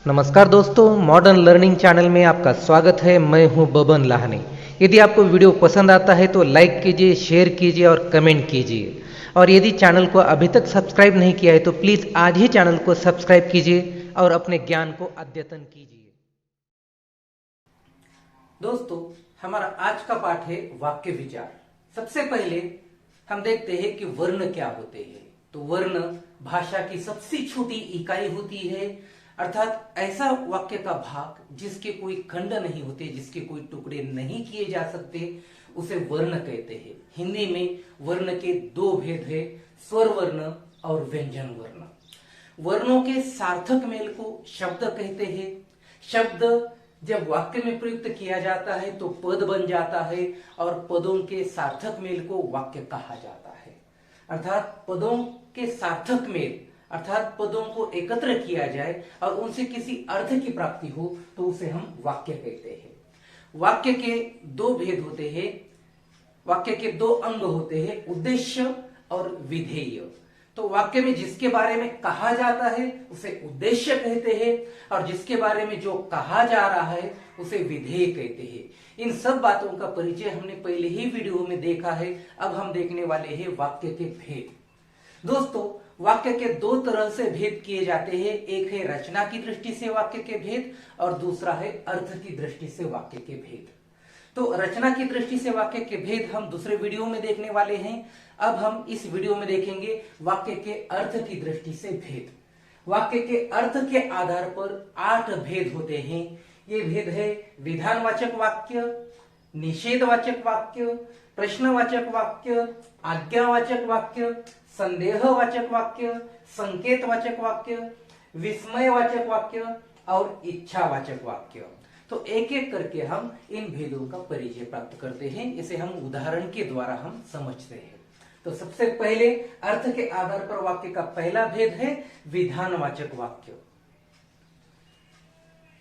नमस्कार दोस्तों, modern learning channel में आपका स्वागत है। मैं हूं बबन लाहनी। यदि आपको वीडियो पसंद आता है तो लाइक कीजिए, शेयर कीजिए और कमेंट कीजिए। और यदि चैनल को अभी तक सब्सक्राइब नहीं किया है तो प्लीज़ आज ही चैनल को सब्सक्राइब कीजिए और अपने ज्ञान को अद्यतन कीजिए। दोस्तों, हमारा आज का पाठ है वाक्य विचार। सबसे पहले हम देखते हैं कि वर्ण क्या होते हैं। तो वर्ण भाषा की सबसे छोटी इकाई होती है, अर्थात ऐसा वाक्य का भाग जिसके कोई खंड नहीं होते, जिसके कोई टुकड़े नहीं किए जा सकते, उसे वर्ण कहते हैं। हिंदी में वर्ण के दो भेद है, स्वर वर्ण और व्यंजन वर्ण। वर्णों के सार्थक मेल को शब्द कहते हैं। शब्द जब वाक्य में प्रयुक्त किया जाता है तो पद बन जाता है और पदों के सार्थक मेल को वाक्य कहा जाता है। अर्थात पदों के सार्थक मेल अर्थात पदों को एकत्र किया जाए और उनसे किसी अर्थ की प्राप्ति हो तो उसे हम वाक्य कहते हैं। वाक्य के दो भेद होते हैं, वाक्य के दो अंग होते हैं, उद्देश्य और विधेय। तो वाक्य में जिसके बारे में कहा जाता है उसे उद्देश्य कहते हैं और जिसके बारे में जो कहा जा रहा है उसे विधेय कहते हैं। इन सब बातों का परिचय हमने पहले ही वीडियो में देखा है। अब हम देखने वाले हैं वाक्य के भेद। दोस्तों, वाक्य के दो तरह से भेद किए जाते हैं। एक है रचना की दृष्टि से वाक्य के भेद और दूसरा है अर्थ की दृष्टि से वाक्य के भेद। तो रचना की दृष्टि से वाक्य के भेद हम दूसरे वीडियो में देखने वाले हैं। अब हम इस वीडियो में देखेंगे वाक्य के अर्थ की दृष्टि से भेद। वाक्य के अर्थ के आधार पर 8 भेद होते हैं। ये भेद है विधानवाचक वाक्य, निषेधवाचक वाक्य, प्रश्नवाचक वाक्य, आज्ञावाचक वाक्य, संदेहवाचक वाक्य, संकेतवाचक वाक्य, विस्मयवाचक वाक्य और इच्छावाचक वाक्य। तो एक एक करके हम इन भेदों का परिचय प्राप्त करते हैं। इसे हम उदाहरण के द्वारा हम समझते हैं। तो सबसे पहले अर्थ के आधार पर वाक्य का पहला भेद है विधानवाचक वाक्य।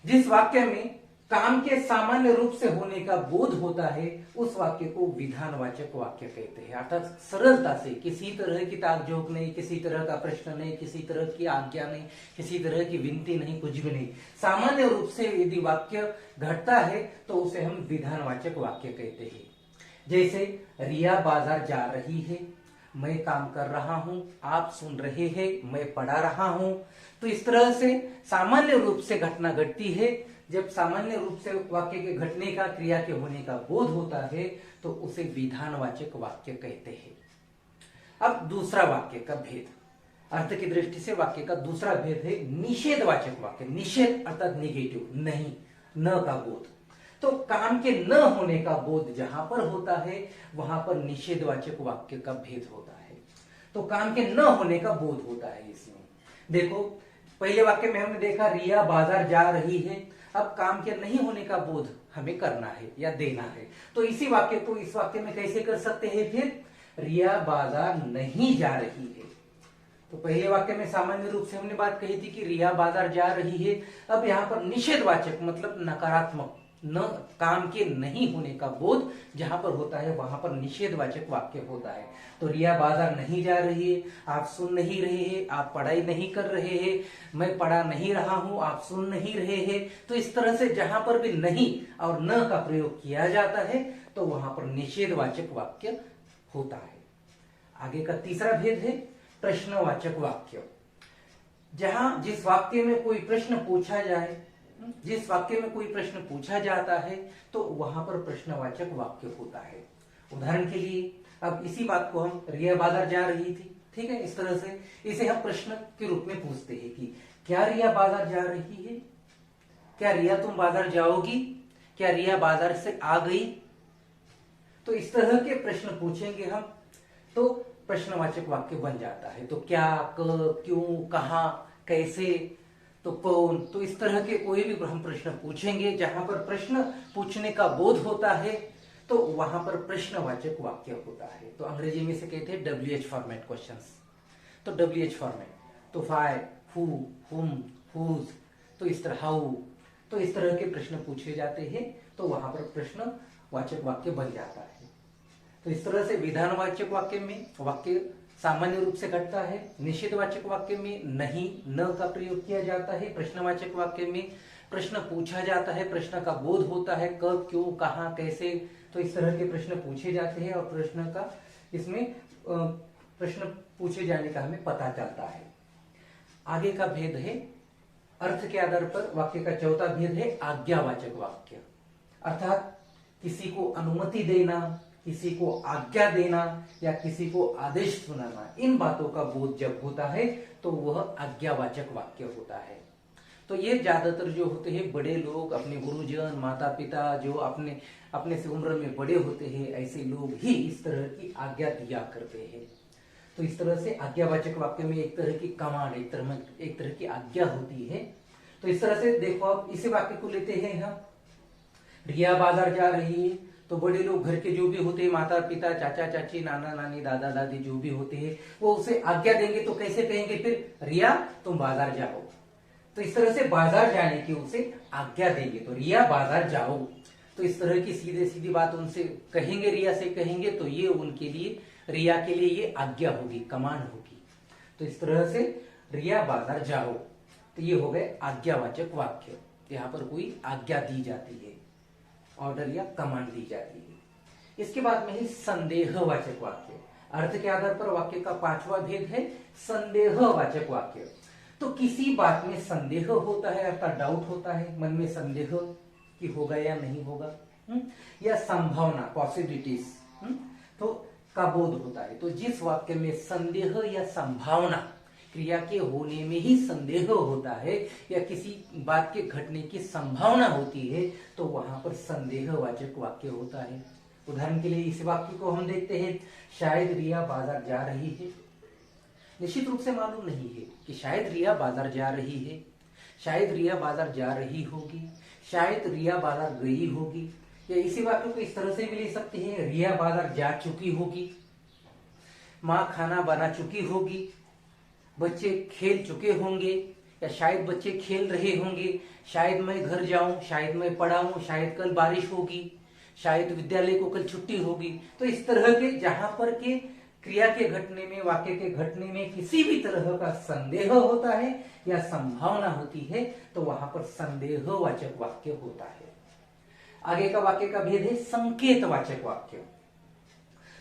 जिस वाक्य में काम के सामान्य रूप से होने का बोध होता है उस वाक्य को विधानवाचक वाक्य कहते हैं। अर्थात सरलता से, किसी तरह की ताकझोंक नहीं, किसी तरह का प्रश्न नहीं, किसी तरह की आज्ञा नहीं, किसी तरह की विनती नहीं, कुछ भी नहीं, सामान्य रूप से यदि वाक्य घटता है तो उसे हम विधानवाचक वाक्य कहते हैं। जैसे रिया बाजार जा रही है, मैं काम कर रहा हूं, आप सुन रहे हैं, मैं पढ़ा रहा हूं। तो इस तरह से सामान्य रूप से घटना घटती है। जब सामान्य रूप से वाक्य के घटने का, क्रिया के होने का बोध होता है तो उसे विधानवाचक वाक्य कहते हैं। अब दूसरा वाक्य का भेद, अर्थ की दृष्टि से वाक्य का दूसरा भेद है निषेधवाचक वाक्य। निषेध अर्थात निगेटिव, नहीं, न का बोध। तो काम के न होने का बोध जहां पर होता है वहां पर निषेधवाचक वाक्य का भेद होता है। तो काम के न होने का बोध होता है इसमें। देखो, पहले वाक्य में हमने देखा रिया बाजार जा रही है। अब काम के नहीं होने का बोध हमें करना है या देना है, तो इसी वाक्य को इस वाक्य में कैसे कर सकते हैं फिर? रिया बाजार नहीं जा रही है। तो पहले वाक्य में सामान्य रूप से हमने बात कही थी कि रिया बाजार जा रही है। अब यहाँ पर निषेधवाचक मतलब नकारात्मक, न काम के नहीं होने का बोध जहां पर होता है वहां पर निषेधवाचक वाक्य होता है। तो रिया बाजार नहीं जा रही है, आप सुन नहीं रहे हैं, आप पढ़ाई नहीं कर रहे हैं, मैं पढ़ा नहीं रहा हूं, आप सुन नहीं रहे हैं। तो इस तरह से जहां पर भी नहीं और न का प्रयोग किया जाता है तो वहां पर निषेधवाचक वाक्य होता है। आगे का तीसरा भेद है प्रश्नवाचक वाक्य। जहां जिस वाक्य में कोई प्रश्न पूछा जाए, जिस वाक्य में कोई प्रश्न पूछा जाता है तो वहां पर प्रश्नवाचक वाक्य होता है। उदाहरण के लिए अब इसी बात को हम रिया बाजार जा रही थी, ठीक है, इस तरह से इसे हम प्रश्न के रूप में पूछते हैं कि क्या रिया बाजार जा रही है? क्या रिया तुम बाजार जाओगी? क्या रिया बाजार से आ गई? तो इस तरह के प्रश्न पूछेंगे हम तो प्रश्नवाचक वाक्य बन जाता है। तो क्या, कब, क्यों, कहां, कैसे, तो कौन, तो इस तरह के कोई भी हम प्रश्न पूछेंगे जहां पर प्रश्न पूछने का बोध होता है तो वहां पर प्रश्नवाचक वाक्य होता है। तो अंग्रेजी में से कहते हैं WH फॉर्मेट क्वेश्चंस। तो WH फॉर्मेट, तो व्हाई, हु, हुम, हुज, तो इस तरह हाउ, तो इस तरह के प्रश्न पूछे जाते हैं तो वहां पर प्रश्नवाचक वाक्य बन जाता है। तो इस तरह से विधानवाचक वाक्य में वाक्य सामान्य रूप से घटता है। निषेधवाचक वाक्य में नहीं, न का प्रयोग किया जाता है। प्रश्नवाचक वाक्य में प्रश्न पूछा जाता है, प्रश्न का बोध होता है, कब, क्यों, कहाँ, कैसे, तो इस तरह के प्रश्न पूछे जाते हैं और प्रश्न का इसमें प्रश्न पूछे जाने का हमें पता चलता है। आगे का भेद है अर्थ के आधार पर। वाक्य का चौथा भेद है आज्ञावाचक वाक्य, अर्थात किसी को अनुमति देना, किसी को आज्ञा देना या किसी को आदेश सुनाना, इन बातों का बोध जब होता है तो वह आज्ञावाचक वाक्य होता है। तो ये ज्यादातर जो होते हैं बड़े लोग, अपने गुरुजन, माता पिता, जो अपने से उम्र में बड़े होते हैं, ऐसे लोग ही इस तरह की आज्ञा दिया करते हैं। तो इस तरह से आज्ञावाचक वाक्य में एक तरह की कमांड, एक तरह की आज्ञा होती है। तो इस तरह से देखो, आप इसी वाक्य को लेते हैं हम, रिया बाजार जा रही है, तो बड़े लोग घर के जो भी होते हैं, माता पिता, चाचा चाची, नाना नानी, दादा दादी जो भी होते हैं, वो उसे आज्ञा देंगे। तो कैसे कहेंगे फिर, रिया तुम बाजार जाओ। तो इस तरह से बाजार जाने की उसे आज्ञा देंगे, तो रिया बाजार जाओ। तो इस तरह की सीधे सीधी बात उनसे कहेंगे, रिया से कहेंगे, तो ये उनके लिए, रिया के लिए ये आज्ञा होगी, कमांड होगी। तो इस तरह से रिया बाजार जाओ, तो ये हो गए आज्ञावाचक वाक्य। यहाँ पर कोई आज्ञा दी जाती है, ऑर्डर या कमांड दी जाती है। इसके बाद में है संदेहवाचक वाक्य। अर्थ के आधार पर वाक्य का पांचवा भेद है संदेहवाचक वाक्य। तो किसी बात में संदेह होता है, अर्थात डाउट होता है, मन में संदेह कि होगा या नहीं होगा, या संभावना, पॉसिबिलिटीज, तो का बोध होता है। तो जिस वाक्य में संदेह या संभावना, क्रिया के होने में ही संदेह होता है या किसी बात के घटने की संभावना होती है, तो वहां पर संदेहवाचक वाक्य होता है। उदाहरण के लिए इस वाक्य को हम देखते हैं, शायद रिया बाजार जा रही है। निश्चित रूप से मालूम नहीं है कि शायद रिया बाजार जा रही है, शायद रिया बाजार जा रही होगी, शायद रिया बाजार गई होगी, या इसी वाक्य को इस तरह से भी ले सकते हैं, रिया बाजार जा चुकी होगी, माँ खाना बना चुकी होगी, बच्चे खेल चुके होंगे, या शायद बच्चे खेल रहे होंगे, शायद मैं घर जाऊं, शायद मैं पढ़ाऊं, शायद कल बारिश होगी, शायद विद्यालय को कल छुट्टी होगी। तो इस तरह के जहां पर के क्रिया के घटने में, वाक्य के घटने में किसी भी तरह का संदेह होता है या संभावना होती है, तो वहां पर संदेहवाचक वाक्य होता है। आगे का वाक्य का भेद है संकेतवाचक वाक्य।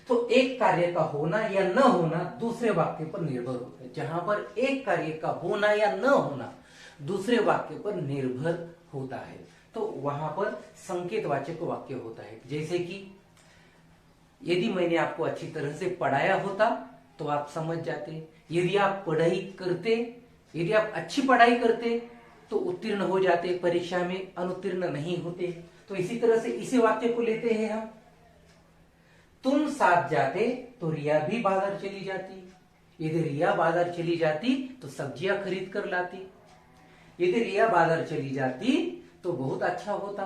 तो एक कार्य का होना या न होना दूसरे वाक्य पर निर्भर होता है। जहां पर एक कार्य का होना या न होना दूसरे वाक्य पर निर्भर होता है, तो वहां पर संकेतवाचक वाक्य होता है। जैसे कि यदि मैंने आपको अच्छी तरह से पढ़ाया होता तो आप समझ जाते, यदि आप पढ़ाई करते, यदि आप अच्छी पढ़ाई करते तो उत्तीर्ण हो जाते, परीक्षा में अनुत्तीर्ण नहीं होते। तो इसी तरह से इसी वाक्य को लेते हैं हम, तुम साथ जाते तो रिया भी बाजार चली जाती, यदि रिया बाजार चली जाती तो सब्जियां खरीद कर लाती, यदि रिया बाजार चली जाती तो बहुत अच्छा होता,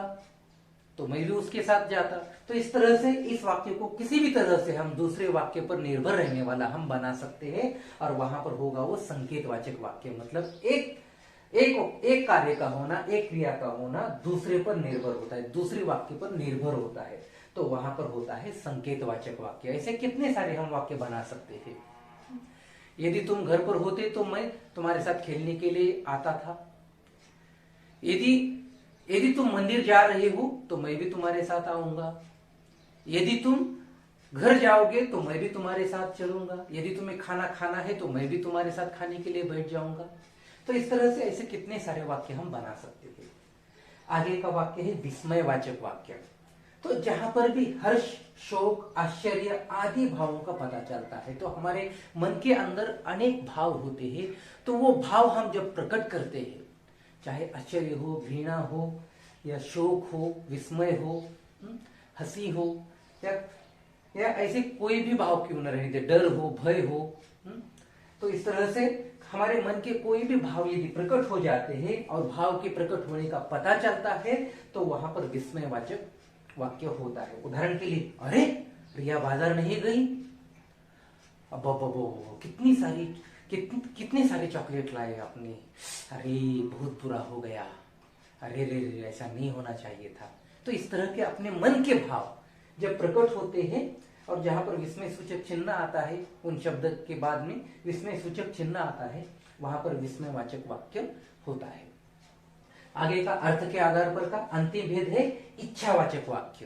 तो मैं भी उसके साथ जाता। तो इस तरह से इस वाक्य को किसी भी तरह से हम दूसरे वाक्य पर निर्भर रहने वाला हम बना सकते हैं, और वहां पर होगा वो संकेतवाचक वाक्य। मतलब एक कार्य का होना, एक क्रिया का होना दूसरे पर निर्भर होता है, दूसरे वाक्य पर निर्भर होता है, तो वहां पर होता है संकेतवाचक वाक्य। ऐसे कितने सारे हम वाक्य बना सकते थे। यदि तुम घर पर होते तो मैं तुम्हारे साथ खेलने के लिए आता था, यदि तुम मंदिर जा रहे हो तो मैं भी तुम्हारे साथ आऊंगा, यदि तुम घर जाओगे तो मैं भी तुम्हारे साथ चलूंगा, यदि तुम्हें खाना खाना है तो मैं भी तुम्हारे साथ खाने के लिए बैठ जाऊंगा। तो इस तरह से ऐसे कितने सारे वाक्य हम बना सकते थे। आगे का वाक्य है विस्मयवाचक वाक्य। तो जहां पर भी हर्ष, शोक, आश्चर्य आदि भावों का पता चलता है, तो हमारे मन के अंदर अनेक भाव होते हैं, तो वो भाव हम जब प्रकट करते हैं, चाहे आश्चर्य हो, घृणा हो, या शोक हो, विस्मय हो, हंसी हो, या ऐसे कोई भी भाव क्यों न रहे, डर हो, भय हो, तो इस तरह से हमारे मन के कोई भी भाव यदि प्रकट हो जाते हैं और भाव के प्रकट होने का पता चलता है, तो वहां पर विस्मयवाचक वाक्य होता है। उदाहरण के लिए, अरे रिया बाजार नहीं गई, अब कितने सारे चॉकलेट लाए आपने, अरे बहुत बुरा हो गया, अरे रे ऐसा नहीं होना चाहिए था। तो इस तरह के अपने मन के भाव जब प्रकट होते हैं और जहां पर विस्मय सूचक चिन्ह आता है, उन शब्द के बाद में विस्मय सूचक चिन्ह आता है, वहां पर विस्मयवाचक वाक्य होता है। आगे का अर्थ के आधार पर का अंतिम भेद है इच्छावाचक वाक्य।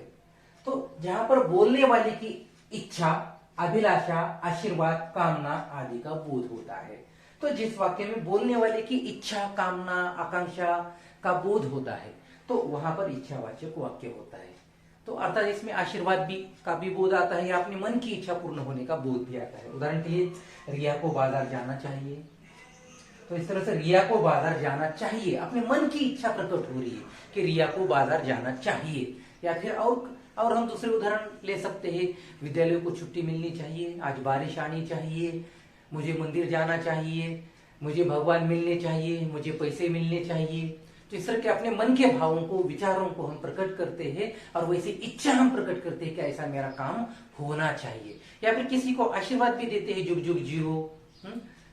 तो जहां पर बोलने वाले की इच्छा, अभिलाषा, आशीर्वाद, कामना आदि का बोध होता है, तो जिस वाक्य में बोलने वाले की इच्छा, कामना, आकांक्षा का बोध होता है, तो वहां पर इच्छावाचक वाक्य होता है। तो अर्थात इसमें आशीर्वाद भी का भी बोध आता है, अपने मन की इच्छा पूर्ण होने का बोध भी आता है। उदाहरण के लिए रिया को बाजार जाना चाहिए, तो इस तरह से रिया को बाजार जाना चाहिए, अपने मन की इच्छा प्रकट हो रही है कि रिया को बाजार जाना चाहिए। या फिर और हम दूसरे उदाहरण ले सकते हैं, विद्यालय को छुट्टी मिलनी चाहिए, आज बारिश आनी चाहिए, मुझे मंदिर जाना चाहिए, मुझे भगवान मिलने चाहिए, मुझे पैसे मिलने चाहिए। तो इस तरह के अपने मन के भावों को, विचारों को हम प्रकट करते हैं और वैसे इच्छा हम प्रकट करते हैं कि ऐसा मेरा काम होना चाहिए। या फिर किसी को आशीर्वाद भी देते हैं, जुग जुग जियो,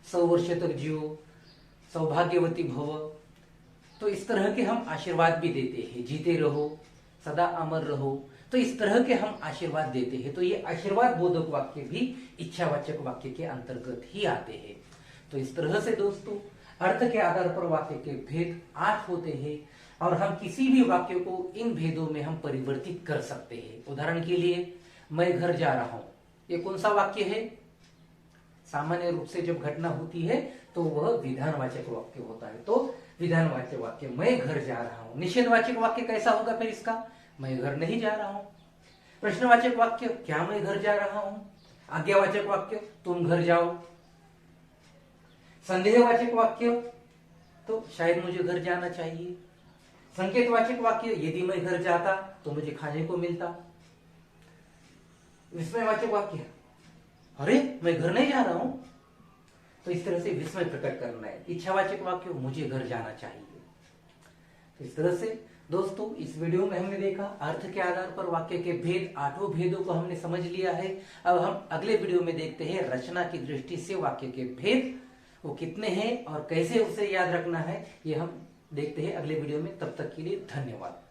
100 वर्ष तक जियो, सौभाग्यवती भव। तो इस तरह के हम आशीर्वाद भी देते हैं, जीते रहो, सदा अमर रहो। तो इस तरह के हम आशीर्वाद देते हैं। तो ये आशीर्वाद बोधक वाक्य भी इच्छावाचक वाक्य के अंतर्गत ही आते हैं। तो इस तरह से दोस्तों अर्थ के आधार पर वाक्य के भेद 8 होते हैं और हम किसी भी वाक्य को इन भेदों में हम परिवर्तित कर सकते हैं। उदाहरण के लिए, मैं घर जा रहा हूं, ये कौन सा वाक्य है? सामान्य रूप से जब घटना होती है तो वह विधानवाचक वाक्य होता है। तो विधानवाचक वाक्य मैं घर जा रहा हूं। निषेधवाचक वाक्य कैसा होगा फिर इसका? मैं घर नहीं जा रहा हूं। प्रश्नवाचक वाक्य, क्या मैं घर जा रहा हूं? आज्ञावाचक वाक्य, तुम घर जाओ। संदेहवाचक वाक्य, तो शायद मुझे घर जाना चाहिए। संकेतवाचक वाक्य, यदि मैं घर जाता तो मुझे खाने को मिलता। विस्मयवाचक वाक्य, अरे मैं घर नहीं जा रहा हूं। तो इस तरह से विस्मय प्रकट करना है। इच्छावाचक वाक्य, मुझे घर जाना चाहिए। तो इस तरह से दोस्तों इस वीडियो में हमने देखा अर्थ के आधार पर वाक्य के भेद, 8 भेदों को हमने समझ लिया है। अब हम अगले वीडियो में देखते हैं रचना की दृष्टि से वाक्य के भेद वो कितने हैं और कैसे उसे याद रखना है, ये हम देखते हैं अगले वीडियो में। तब तक के लिए धन्यवाद।